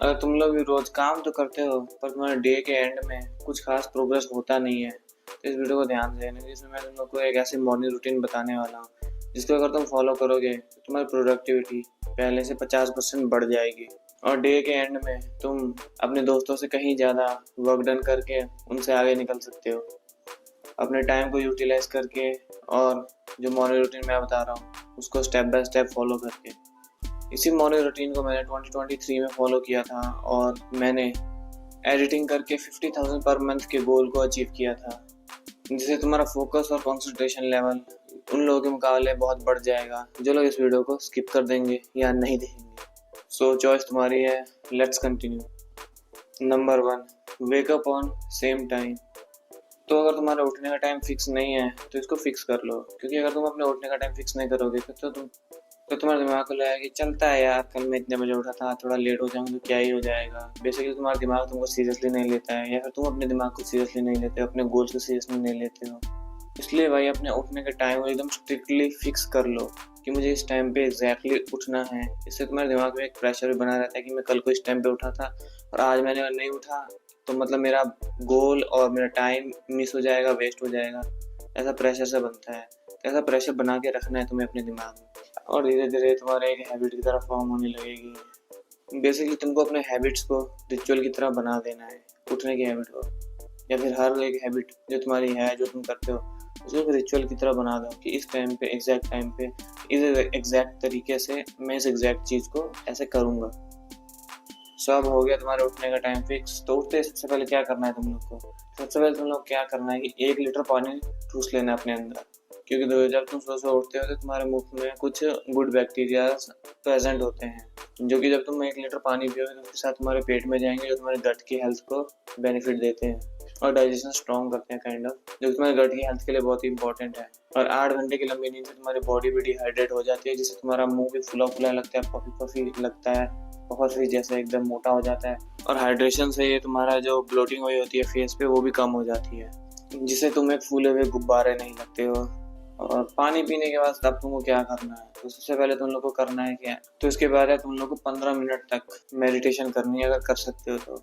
अगर तुम लोग भी रोज काम तो करते हो पर तुम्हारे डे के एंड में कुछ खास प्रोग्रेस होता नहीं है, तो इस वीडियो को ध्यान से देना, जिसमें मैं तुम लोग को एक ऐसी मॉर्निंग रूटीन बताने वाला हूँ जिसको अगर तुम फॉलो करोगे तो तुम्हारी प्रोडक्टिविटी पहले से 50% बढ़ जाएगी। और डे के एंड में तुम अपने दोस्तों से कहीं ज़्यादा वर्क डन करके उनसे आगे निकल सकते हो, अपने टाइम को यूटिलाइज करके। और जो मॉर्निंग रूटीन मैं बता रहा हूँ उसको स्टेप बाय स्टेप फॉलो करके। इसी मॉर्निंग रूटीन को मैंने 2023 में फॉलो किया था और मैंने एडिटिंग करके 50,000 पर मंथ के गोल को अचीव किया था, जिससे तुम्हारा फोकस और कंसंट्रेशन लेवल उन लोगों के मुकाबले बहुत बढ़ जाएगा जो लोग इस वीडियो को स्किप कर देंगे या नहीं देखेंगे। सो चॉइस तुम्हारी है, let's continue. Number 1, wake up on same time. तो अगर तुम्हारा उठने का टाइम फिक्स नहीं है तो इसको फिक्स कर लो, क्योंकि अगर तुम अपने उठने का टाइम फिक्स नहीं करोगे तो तुम्हारे दिमाग को लगेगा कि चलता है यार, कल मैं इतने बजे उठा था, थोड़ा लेट हो जाऊंगा तो क्या ही हो जाएगा। बेसिकली तुम्हारा दिमाग तुमको सीरियसली नहीं लेता है, या फिर तुम अपने दिमाग को सीरियसली नहीं लेते हो, अपने गोल्स को सीरियसली नहीं लेते हो। इसलिए भाई अपने उठने के टाइम को एकदम स्ट्रिक्टली फिक्स कर लो कि मुझे इस टाइम पे एग्जैक्टली उठना है। इससे तुम्हारे दिमाग में एक प्रेशर भी बना रहता है कि मैं कल को इस टाइम पे उठा था और आज मैंने नहीं उठा तो मतलब मेरा गोल और मेरा टाइम मिस हो जाएगा, वेस्ट हो जाएगा। ऐसा प्रेशर से बनता है, तो ऐसा प्रेशर बना के रखना है तुम्हें अपने दिमाग में, और धीरे धीरे तुम्हारे एक हैबिट की तरह फॉर्म होने लगेगी। बेसिकली तुमको अपने हैबिट्स को रिचुअल की तरह बना देना है, उठने की हैबिट को, या फिर हर एक हैबिट जो तुम्हारी है, जो तुम करते हो, उसको रिचुअल की तरह बना दो कि इस टाइम पे, एग्जैक्ट टाइम पे, इस एग्जैक्ट तरीके से मैं इस एग्जैक्ट चीज़ को ऐसे करूँगा। सब हो गया तुम्हारे उठने का टाइम फिक्स। तो उठते सबसे पहले क्या करना है तुम लोग को? सबसे पहले तुम लोग क्या करना है कि 1 लीटर पानी ठूस लेना है अपने अंदर, क्योंकि जब तुम सुबह सुबह उठते हो तो तुम्हारे मुख में कुछ गुड बैक्टीरिया प्रेजेंट होते हैं, जो कि जब तुम 1 लीटर पानी पियोगे तो उसके साथ तुम्हारे पेट में जाएंगे, जो तुम्हारे गट की हेल्थ को बेनिफिट देते हैं और डाइजेशन स्ट्रॉन्ग करते हैं काइंड ऑफ, जो तुम्हारे गट की हेल्थ के लिए बहुत ही इंपॉर्टेंट है। और 8 घंटे की लंबी नींद से तुम्हारी बॉडी भी डिहाइड्रेट हो जाती है, जिससे तुम्हारा मुंह भी फुला फुला लगता है, पफी पफी लगता है, बहुत ही जैसे एकदम मोटा हो जाता है। और हाइड्रेशन से ये तुम्हारा जो ब्लोटिंग हुई होती है फेस पे वो भी कम हो जाती है, जिससे तुम एक फूले हुए गुब्बारे नहीं लगते हो। और पानी पीने के बाद तब तुमको क्या करना है? तो सबसे पहले तुम लोग को करना है क्या, तो इसके बाद है तुम लोग को 15 मिनट तक मेडिटेशन करनी है। अगर कर सकते हो तो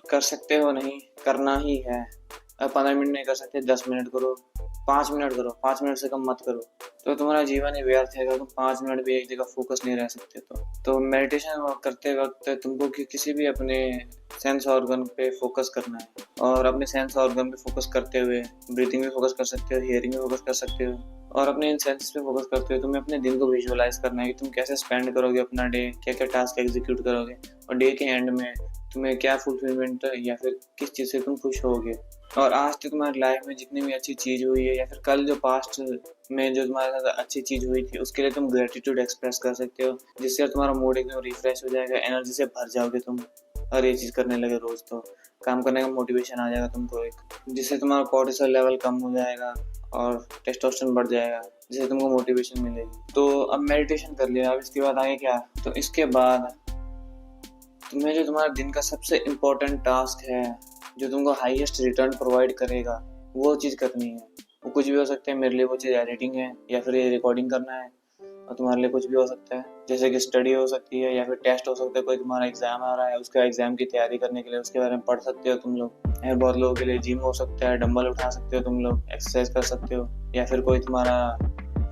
कर सकते हो, नहीं करना ही है। अगर 15 मिनट नहीं कर सकते 10 मिनट करो, 5 मिनट करो, 5 मिनट से कम मत करो। तो तुम्हारा जीवन ही व्यर्थ है अगर तुम 5 मिनट भी एक जगह फोकस नहीं रह सकते। तो मेडिटेशन करते वक्त तुमको किसी भी अपने सेंस ऑर्गन पे फोकस करना है, और अपने सेंस ऑर्गन पे फोकस करते हुए ब्रीथिंग भी फोकस कर सकते हो, हियरिंग भी फोकस कर सकते हो, और अपने इन सेंसेस पे फोकस करते हुए तुम्हें अपने दिन को विजुअलाइज करना है कि तुम कैसे स्पेंड करोगे अपना डे, क्या क्या टास्क एग्जीक्यूट करोगे, और डे के एंड में तुम्हें क्या फुलफिलमेंट या फिर किस चीज़ से तुम खुश होगे। और आज तक तुम्हारी लाइफ में जितनी भी अच्छी चीज़ हुई है, या फिर कल जो पास्ट में जो तुम्हारे साथ अच्छी चीज़ हुई थी, उसके लिए तुम ग्रेटिट्यूड एक्सप्रेस कर सकते हो, जिससे तुम्हारा मूड एकदम रिफ्रेश हो जाएगा, एनर्जी से भर जाओगे तुम। और ये चीज़ करने लगे रोज तो काम करने का मोटिवेशन आ जाएगा तुमको एक, जिससे तुम्हारा कोर्टिसोल लेवल कम हो जाएगा और टेस्टोस्टेरोन बढ़ जाएगा, जिससे तुमको मोटिवेशन मिलेगी। तो अब मेडिटेशन कर लिया, अब इसके बाद आगे क्या? तो इसके बाद तुम्हें जो तुम्हारा दिन का सबसे इम्पोर्टेंट टास्क है, जो तुमको हाईएस्ट रिटर्न प्रोवाइड करेगा, वो चीज़ करनी है। वो कुछ भी हो सकता है, मेरे लिए वो चीज़ एडिटिंग है, या फिर ये रिकॉर्डिंग करना है, और तुम्हारे लिए कुछ भी हो सकता है, जैसे कि स्टडी हो सकती है, या फिर टेस्ट हो सकता है, कोई तुम्हारा एग्जाम आ रहा है, उसका एग्जाम की तैयारी करने के लिए उसके बारे में पढ़ सकते हो तुम लोग। या बहुत लोगों के लिए जिम हो सकता है, डंबल उठा सकते हो तुम लोग, एक्सरसाइज कर सकते हो, या फिर कोई तुम्हारा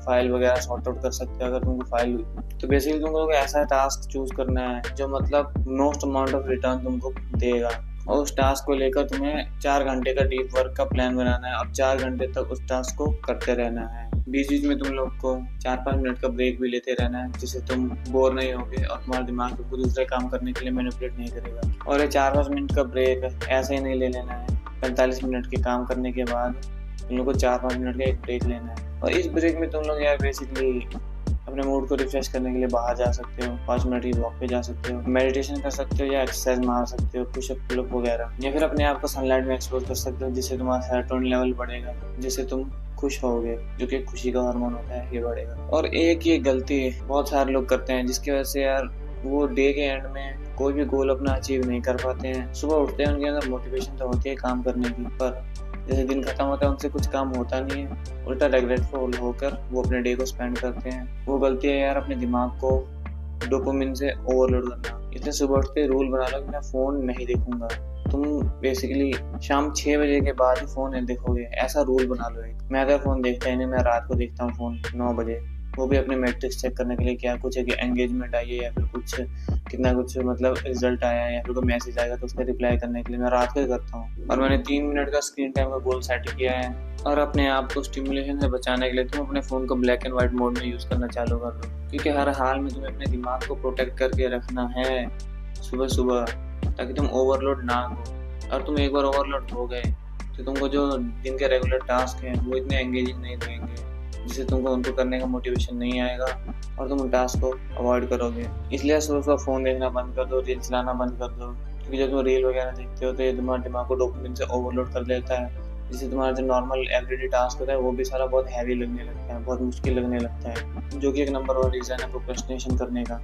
फाइल वगैरह सॉर्ट आउट कर सकते हो अगर तुमको फाइल। तो बेसिकली तुमको ऐसा टास्क चूज करना है जो मतलब मोस्ट अमाउंट ऑफ रिटर्न तुमको देगा, और उस टास्क को लेकर तुम्हें 4 घंटे का डीप वर्क का प्लान बनाना है। अब 4 घंटे तक उस टास्क को करते रहना है। बीच बीच में तुम लोग को 4-5 मिनट का ब्रेक भी लेते रहना है, जिससे तुम बोर नहीं होगे और तुम्हारा दिमाग को दूसरे काम करने के लिए मैनिपुलेट नहीं करेगा। और ये 4-5 मिनट का ब्रेक ऐसे ही नहीं ले लेना है, 45 मिनट के काम करने के बाद तुम लोग को 4-5 मिनट का एक ब्रेक लेना है। और इस ब्रेक में तुम लोग यार बेसिकली अपने मूड को रिफ्रेश करने के लिए बाहर जा सकते हो, 5 मिनट की वॉक पे जा सकते हो, मेडिटेशन कर सकते हो, या एक्सरसाइज मार सकते हो, पुशअप पुलअप वगैरह, या फिर अपने आप को सनलाइट में एक्सपोज कर सकते हो, जिससे तुम्हारा सेरोटोनिन लेवल बढ़ेगा, जिससे तुम खुश होगे, जो कि खुशी का हार्मोन होता है, ये बढ़ेगा। और एक ये गलती बहुत सारे लोग करते हैं, जिसकी वजह से यार वो डे के एंड में कोई भी गोल अपना अचीव नहीं कर पाते हैं। सुबह उठते हैं, उनके अंदर मोटिवेशन तो होती है काम करने की, पर जैसे दिन खत्म होता है उनसे कुछ काम होता नहीं है, उल्टा रिग्रेटफुल होकर वो अपने डे को स्पेंड करते हैं। वो गलती है यार अपने दिमाग को डोपामिन से ओवरलोड करना। इसलिए सुबह उठते रूल बना लो कि मैं फ़ोन नहीं देखूंगा। तुम बेसिकली शाम 6 बजे के बाद ही फ़ोन नहीं देखोगे, ऐसा रूल बना लो एक। मैं अगर फ़ोन देखता ही नहीं, मैं रात को देखता हूँ फ़ोन 9 बजे, वो भी अपने मैट्रिक्स चेक करने के लिए, क्या कुछ है कि एंगेजमेंट आई है या फिर कुछ कितना कुछ मतलब रिजल्ट आया है या फिर कोई मैसेज आएगा तो उसका रिप्लाई करने के लिए मैं रात को ही करता हूँ। और मैंने 3 मिनट का स्क्रीन टाइम का गोल सेट किया है। और अपने आप को स्टिमुलेशन से बचाने के लिए तुम अपने फ़ोन को ब्लैक एंड वाइट मोड में यूज़ करना चालू कर दो, क्योंकि हर हाल में तुम्हें अपने दिमाग को प्रोटेक्ट करके रखना है सुबह सुबह, ताकि तुम ओवरलोड ना हो। और तुम एक बार ओवरलोड हो गए तो तुमको जो दिन के रेगुलर टास्क हैं वो इतने एंगेजिंग नहीं लगेंगे, जिससे तुमको उनको करने का मोटिवेशन नहीं आएगा और तुम उन टास्क को अवॉइड करोगे। इसलिए सुबह सुबह फ़ोन देखना बंद कर दो, रील चलाना बंद कर दो, क्योंकि जब तुम रील वगैरह देखते हो तो ये तुम्हारे दिमाग को डोपामिन से ओवरलोड कर देता है, जिससे तुम्हारा जो नॉर्मल एवरीडे टास्क होता है वो भी सारा बहुत हैवी लगने लगता है, बहुत मुश्किल लगने लगता है, जो कि एक नंबर 1 रीज़न है प्रोक्रेस्टिनेशन करने का।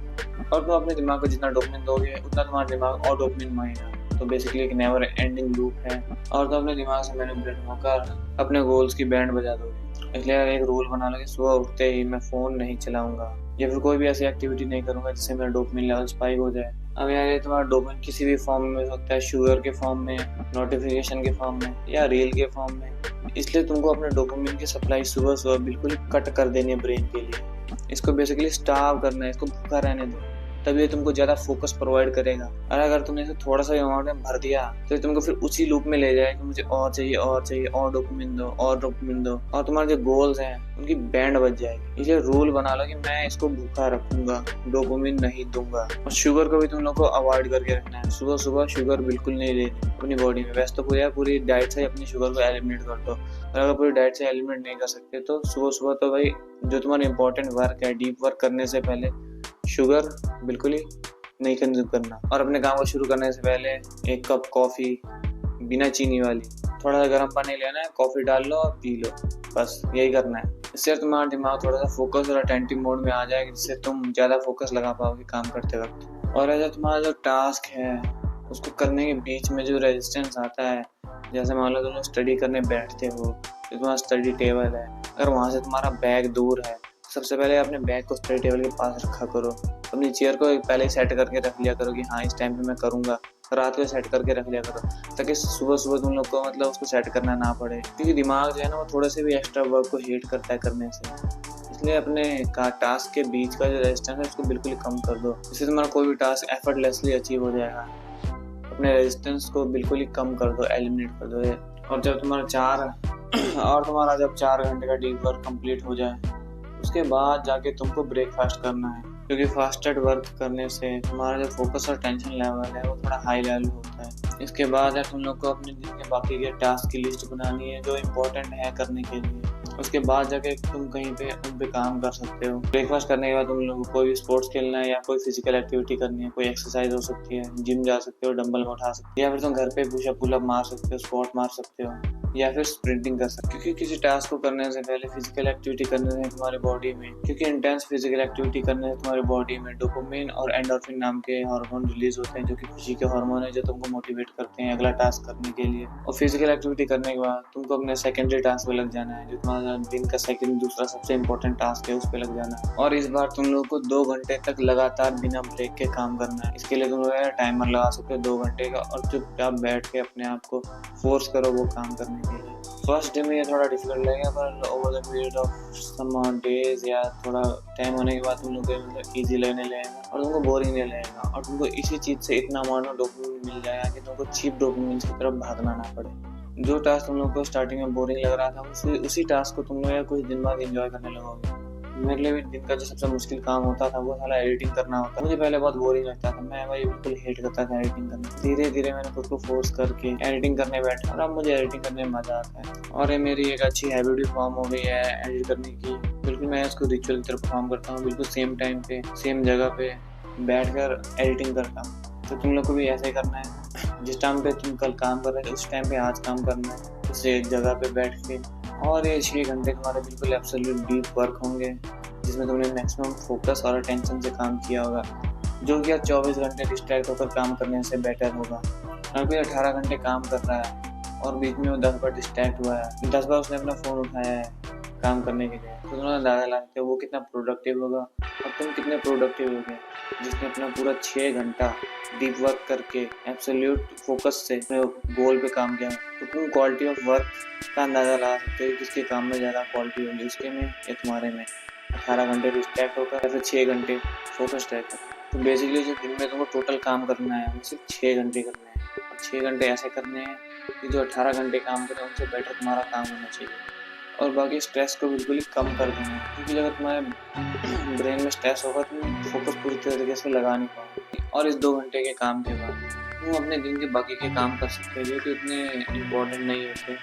और तुम अपने दिमाग को जितना डोपामिन दोगे उतना तुम्हारा दिमाग और डोपामिन मांगेगा, तो बेसिकली एक नेवर एंडिंग लूप है। और तुम अपने दिमाग से मैनिपुलेट होकर अपने गोल्स की बैंड बजा दोगे। इसलिए यार एक रूल बना लो कि सुबह उठते ही मैं फ़ोन नहीं चलाऊंगा या फिर कोई भी ऐसी एक्टिविटी नहीं करूंगा जिससे मेरा डोपामिन लेवल स्पाइक हो जाए। अब यार ये तुम्हारा डोपामिन किसी भी फॉर्म में हो सकता है, शुगर के फॉर्म में, नोटिफिकेशन के फॉर्म में या रील के फॉर्म में। इसलिए तुमको अपने डोपामिन की सप्लाई सुबह सुबह बिल्कुल कट कर देनी है ब्रेन के लिए। इसको बेसिकली स्टार्व करना है, इसको भूखा रहने दो, तभी ये तुमको ज़्यादा फोकस प्रोवाइड करेगा। और अगर तुमने इसे थोड़ा सा अमाउंट में भर दिया तो ये तुमको फिर उसी लूप में ले जाएगा कि मुझे और चाहिए और चाहिए, और डोपामिन दो और डोपामिन दो, और तुम्हारे जो गोल्स हैं उनकी बैंड बज जाएगी। इसलिए रूल बना लो कि मैं इसको भूखा रखूंगा, डोपामिन नहीं दूंगा। और शुगर को भी तुम लोग को अवॉइड करके रखना है। सुबह सुबह शुगर बिल्कुल नहीं लेनी अपनी बॉडी में। वैसे तो पूरी डाइट से अपनी शुगर को एलिमिनेट कर दो, और अगर पूरी डाइट से एलिमिनेट नहीं कर सकते तो सुबह सुबह तो भाई जो तुम्हारा इंपॉर्टेंट वर्क है, डीप वर्क करने से पहले शुगर बिल्कुल ही नहीं कंज्यूम करना। और अपने काम को शुरू करने से पहले 1 कप कॉफ़ी बिना चीनी वाली, थोड़ा सा गर्म पानी लेना है, कॉफ़ी डाल लो और पी लो, बस यही करना है। इससे तुम्हारा दिमाग थोड़ा सा फोकस और अटेंटिव मोड में आ जाएगा, जिससे तुम ज़्यादा फोकस लगा पाओगे काम करते वक्त। और ऐसा तुम्हारा जो टास्क है उसको करने के बीच में जो रेजिस्टेंस आता है, जैसे मान लो तुम स्टडी करने बैठते हो, तो तुम्हारा स्टडी टेबल है, अगर वहाँ से तुम्हारा बैग दूर है, सबसे पहले अपने बैग को स्टडी टेबल के पास रखा करो। अपनी चेयर को पहले ही सेट करके रख लिया करो कि हाँ इस टाइम पे मैं करूँगा। रात को सेट करके रख लिया करो, ताकि सुबह सुबह तुम लोग को मतलब उसको सेट करना ना पड़े, क्योंकि दिमाग जो है ना वो थोड़े से भी एक्स्ट्रा वर्क को हेट करता है करने से। इसलिए अपने टास्क के बीच का जो रेजिस्टेंस है उसको बिल्कुल कम कर दो, जिससे तुम्हारा कोई भी टास्क एफर्टलेसली अचीव हो जाएगा। अपने रेजिस्टेंस को बिल्कुल ही कम कर दो, एलिमिनेट कर दो। और जब तुम्हारा जब 4 घंटे का डीप वर्क कंप्लीट हो जाए, उसके बाद जाके तुमको ब्रेकफास्ट करना है, क्योंकि फास्टेड वर्क करने से तुम्हारा जो फोकस और टेंशन लेवल है वो थोड़ा हाई लेवल होता है। इसके बाद है तुम लोग को अपने दिन के बाकी के टास्क की लिस्ट बनानी है जो इम्पोर्टेंट है करने के लिए। उसके बाद जाके तुम कहीं पे उन पे काम कर सकते हो। ब्रेकफास्ट करने के बाद तुम लोग को कोई भी स्पोर्ट्स खेलना है या कोई फिजिकल एक्टिविटी करनी है, कोई एक्सरसाइज हो सकती है, जिम जा सकते हो, डंबल उठा सकते हो, या फिर तुम घर पे पुशअप पुलअप मार सकते हो, स्क्वाट मार सकते हो, या फिर स्प्रिंटिंग कर सकते हो। क्योंकि किसी टास्क को करने से पहले फिजिकल एक्टिविटी करने से तुम्हारी बॉडी में, क्योंकि इंटेंस फिजिकल एक्टिविटी करने से तुम्हारी बॉडी में डोपामिन और एंडोर्फिन नाम के हार्मोन रिलीज होते हैं, जो कि खुशी के हार्मोन है, जो तुमको मोटिवेट करते हैं अगला टास्क करने के लिए। और फिजिकल एक्टिविटी करने के बाद तुमको अपने सेकेंडरी टास्क पे लग जाना है, जो तुम्हारा दिन का दूसरा सबसे इम्पोर्टेंट टास्क है, उस पे लग जाना है। और इस बार तुम लोग को 2 घंटे तक लगातार बिना ब्रेक के काम करना है। इसके लिए तुम लोग टाइमर लगा सकते हो 2 घंटे का, और चुपचाप बैठ के अपने आप को फोर्स करो वो काम करने के लिए। फर्स्ट डे में ये थोड़ा डिफिकल्ट लगेगा, पर over the period of some days या थोड़ा टाइम होने के बाद तुम लोग को मतलब ईजी लगने लगेगा और तुमको बोरिंग नहीं लगेगा, और तुमको इसी चीज़ से इतना अमाउंट में डोपामिन मिल जाएगा कि तुमको चीप डोपामिन की तरफ भागना ना पड़े। जो टास्क तुम लोग को स्टार्टिंग में बोरिंग लग रहा था, उसी टास्क को तुम लोग या कुछ दिन बाद एंजॉय करने लगोगे। मेरे लिए भी दिन का जो सबसे मुश्किल काम होता था वो साला एडिटिंग करना होता। मुझे पहले बहुत बोरिंग लगता था, मैं भाई बिल्कुल हेट करता था एडिटिंग करना। धीरे धीरे मैंने खुद को फोर्स करके एडिटिंग करने बैठा, और अब मुझे एडिटिंग करने में मजा आता है, और ये मेरी एक अच्छी हैबिट भी फॉर्म हो गई है एडिट करने की। बिल्कुल मैं इसको रिचुअल की तरह परफॉर्म करता हूँ, बिल्कुल सेम टाइम पे सेम जगह पे बैठ कर एडिटिंग करता हूँ। तो तुम लोग को भी ऐसे करना है, जिस टाइम पे तुम कल काम कर रहे थे उस टाइम पे आज काम करना है, उस एक जगह पे बैठ के। और ये 6 घंटे तुम्हारे बिल्कुल एब्सोल्यूट डीप वर्क होंगे, जिसमें तुमने मैक्सिमम फोकस और अटेंशन से काम किया होगा, जो कि 24 घंटे डिस्ट्रैक्ट होकर काम करने से बेटर होगा। अगर कोई 18 घंटे काम कर रहा है और बीच में वो 10 बार डिस्ट्रैक्ट हुआ है, 10 बार उसने अपना फ़ोन उठाया है काम करने के लिए, तो तुम्हें अंदाजा लगा सकते हो वो कितना प्रोडक्टिव होगा और तुम कितने प्रोडक्टिव होगे। जिसने अपना पूरा 6 घंटा डीप वर्क करके एब्सोल्यूट फोकस से अपने गोल पे काम किया, तो तुम क्वालिटी ऑफ वर्क का अंदाजा लगा सकते हो किसके काम में ज़्यादा क्वालिटी होगी, उसके में या तुम्हारे में। 18 घंटे डिस्ट्रैक्ट होकर या फिर 6 घंटे फोकस रहकर। तो बेसिकली जो दिन में तुमको टोटल काम करना है वो सिर्फ 6 घंटे करना है, और 6 घंटे ऐसे करने हैं कि जो 18 घंटे काम करें उनसे बेटर तुम्हारा काम होना चाहिए। और बाकी स्ट्रेस को बिल्कुल ही कम कर देना है, क्योंकि अगर तुम्हारे ब्रेन में स्ट्रेस होगा तुम फोकस पूरी तरीके से लगा नहीं पाओगे। और इस 2 घंटे के काम के बाद तुम अपने दिन के बाकी के काम कर सकते हो जो कि उतने इम्पोर्टेंट नहीं होते।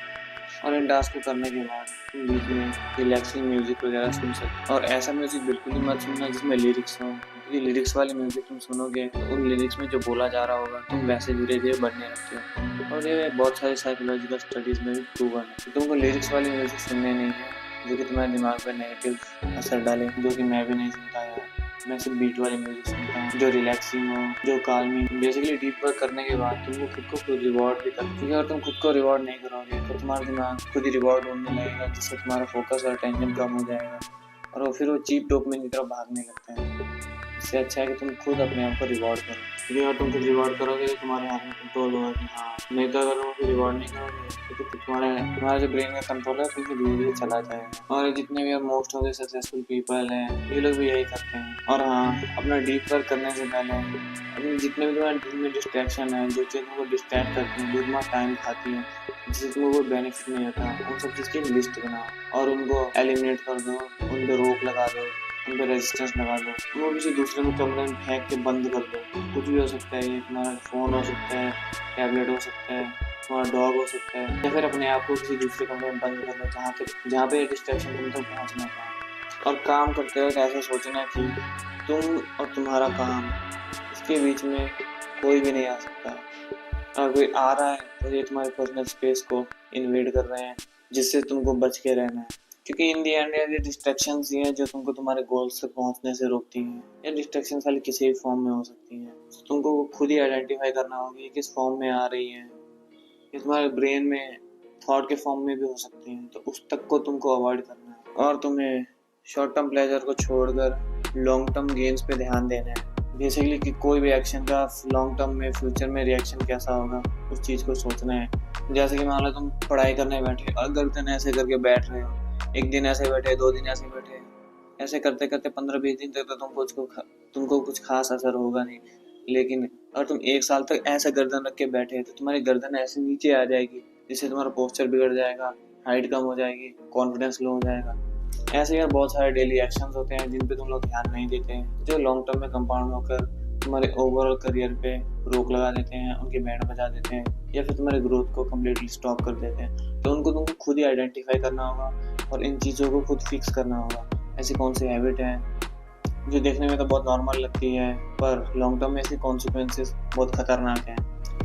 और इन टास्क को करने के बाद तुम बीच में रिलैक्सिंग म्यूजिक वगैरह सुन सकते हो। और ऐसा म्यूजिक बिल्कुल ही मत सुनना जिसमें लिरिक्स हो, क्योंकि लिरिक्स वाले म्यूजिक तुम सुनोगे तो उन लिरिक्स में जो बोला जा रहा होगा तुम वैसे धीरे धीरे बढ़ने लगते हो। और ये बहुत सारी साइकोलॉजिकल स्टडीज में भी प्रूवन है। तुमको लिरिक्स वाले म्यूजिक सुनने नहीं है जो कि तुम्हारे दिमाग पर नेगेटिव असर डाले, जो कि मैं भी नहीं सुनता यार। मैं सिर्फ बीट वाले म्यूजिक सुनता हूँ जो रिलैक्सिंग हो, जो काल्मिंग। बेसिकली डीप वर्क करने के बाद तुमको खुद को खुद रिवॉर्ड भी करना, क्योंकि अगर तुम खुद को रिवॉर्ड नहीं करोगे तो तुम्हारा दिमाग खुद ही रिवॉर्ड ढूंढने लगेगा, जिससे तुम्हारा फोकस और टेंशन कम हो जाएगा और फिर वो चीप डोपामिन की तरफ भागने लगता है। इससे अच्छा है कि तुम खुद अपने आप को रिवॉर्ड करो, क्योंकि अगर तुम खुद रिवॉर्ड करोगे तो तुम्हारे हाथ में कंट्रोल होगा कि हाँ। नहीं तो अगर तुम रिवॉर्ड नहीं करोगे तो तुम्हारा जो ब्रेन का कंट्रोल है तुमसे धीरे धीरे चला जाएगा। और जितने भी most of the successful people हैं ये लोग भी यही करते हैं। और हाँ, अपना डीप वर्क करने से पहले अपने जितने भी तुम्हारे दिन में डिस्ट्रैक्शन है, जो चीज़ तुमको डिस्ट्रैक्ट करती है, जो तुम्हारा टाइम खाती है, जिससे तुमको कोई बेनिफिट नहीं होता, उन सब चीज़ की लिस्ट बनाओ और उनको एलिमिनेट कर दो, उन पर रोक लगा दो, उन पर रेजिस्टेंस लगा दो। उनको किसी दूसरे में कमरे में फेंक के बंद कर दो। कुछ भी हो सकता है, ये तुम्हारा फ़ोन हो सकता है, टैबलेट हो सकता है, तुम्हारा डॉग हो सकता है, या फिर अपने आप को किसी दूसरे कमरे में बंद कर दो जहाँ पे डिस्ट्रैक्शन तुम तक पहुँच ना पाए। और काम करते वक्त ऐसा सोचना कि तुम और तुम्हारा काम, इसके बीच में कोई भी नहीं आ सकता। अगर कोई आ रहा है तो ये तुम्हारे पर्सनल स्पेस को इन्वेड कर रहे हैं, जिससे तुमको बच के रहना है। क्योंकि इन दी एंड ये डिस्ट्रैक्शंस ही हैं जो तुमको तुम्हारे गोल्स तक पहुंचने से रोकती हैं। ये डिस्ट्रैक्शंस खाली किसी भी फॉर्म में हो सकती हैं, तुमको खुद ही आइडेंटिफाई करना होगा कि किस फॉर्म में आ रही हैं। ये तुम्हारे ब्रेन में थॉट के फॉर्म में भी हो सकती हैं, तो उस तक को तुमको अवॉइड करना है। और तुम्हें शॉर्ट टर्म प्लेजर को छोड़कर लॉन्ग टर्म गेन्स पे ध्यान देना है। बेसिकली कि कोई भी एक्शन का लॉन्ग टर्म में फ्यूचर में रिएक्शन कैसा होगा, उस चीज़ को सोचना है। जैसे कि मान लो तुम पढ़ाई करने बैठे, अगर तुम ऐसे करके बैठ रहे हो, एक दिन ऐसे बैठे, 2 दिन ऐसे बैठे, ऐसे करते करते 15-20 दिन तक तो तुमको कुछ खास असर होगा नहीं। लेकिन अगर तुम 1 साल तक ऐसे गर्दन रख के बैठे तो तुम्हारी गर्दन ऐसे नीचे आ जाएगी, जिससे तुम्हारा पोस्चर बिगड़ जाएगा, हाइट कम हो जाएगी, कॉन्फिडेंस लो हो जाएगा। ऐसे यार बहुत सारे डेली एक्शंस होते हैं जिन पे तुम लोग ध्यान नहीं देते हैं, जो लॉन्ग टर्म में कंपाउंड होकर तुम्हारे ओवरऑल करियर पे रोक लगा देते हैं, उनकी बैंड बजा देते हैं, या फिर तुम्हारे ग्रोथ को कम्प्लीटली स्टॉप कर देते हैं। तो उनको तुमको खुद ही आइडेंटिफाई करना होगा और इन चीज़ों को खुद फिक्स करना होगा। ऐसी कौन सी हैबिट है जो देखने में तो बहुत नॉर्मल लगती है, पर लॉन्ग टर्म में इसके कॉन्सिक्वेंसेस बहुत खतरनाक हैं।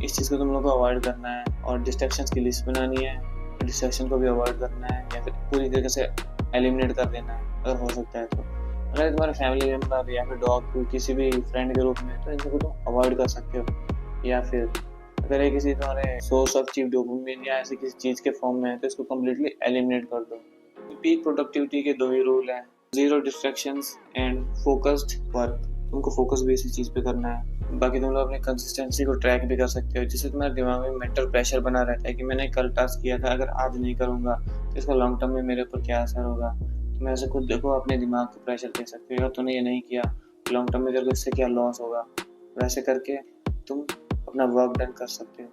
इस चीज़ को तुम लोग को अवॉइड करना है और डिस्ट्रैक्शंस की लिस्ट बनानी है, डिस्ट्रैक्शन को भी अवॉइड करना है या फिर पूरी तरीके से एलिमिनेट कर देना है अगर हो सकता है तो। अगर तुम्हारे फैमिली मेम्बर या फिर डॉग को किसी भी फ्रेंड के रूप में, तो इन सबको तुम अवॉइड कर सकते हो। या फिर अगर ये किसी तुम्हारे सोर्स ऑफ चीप डोपामिन या ऐसी किसी चीज़ के फॉर्म में है तो इसको कम्प्लीटली एलिमिनेट कर दो। पीक प्रोडक्टिविटी के 2 ही रूल हैं, 0 डिस्ट्रैक्शंस एंड फोकस्ड वर्क। तुमको फोकस भी इसी चीज़ पे करना है। बाकी तुम लोग अपनी कंसिस्टेंसी को ट्रैक भी कर सकते हो, जिससे तुम्हारे दिमाग में मेंटल प्रेशर बना रहता है कि मैंने कल टास्क किया था, अगर आज नहीं करूँगा तो इसका लॉन्ग टर्म में मेरे ऊपर क्या असर होगा। तुम ऐसे खुद देखो, अपने दिमाग को प्रेशर दे सकते हो, तूने ये नहीं किया लॉन्ग टर्म में तेरे को इससे क्या लॉस होगा। वैसे करके तुम अपना वर्क डन कर सकते हो।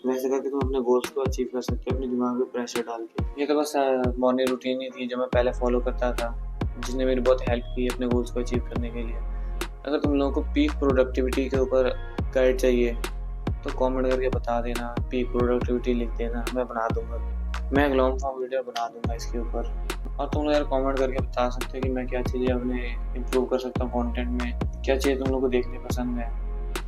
वैसे करके तुम अपने गोल्स को अचीव कर सकते हो अपने दिमाग में प्रेशर डाल के। ये तो बस मॉर्निंग रूटीन ही थी जो मैं पहले फॉलो करता था, जिसने मेरी बहुत हेल्प की अपने गोल्स को अचीव करने के लिए। अगर तुम लोगों को पीक प्रोडक्टिविटी के ऊपर गाइड चाहिए तो कमेंट करके बता देना, पीक प्रोडक्टिविटी लिख देना, मैं बना दूंगा। मैं एक लॉन्ग फॉर्म वीडियो बना दूंगा इसके ऊपर। और तुम लोग यार कमेंट करके बता सकते हो कि मैं क्या चीज़ें अपने इम्प्रूव कर सकता हूँ कंटेंट में, क्या चीज़ तुम लोग को देखने पसंद है,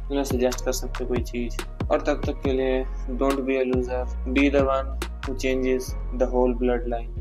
तुम सजेस्ट कर सकते हो कोई चीज़। और तब तक के लिए don't be a loser, be the one who changes the whole blood line.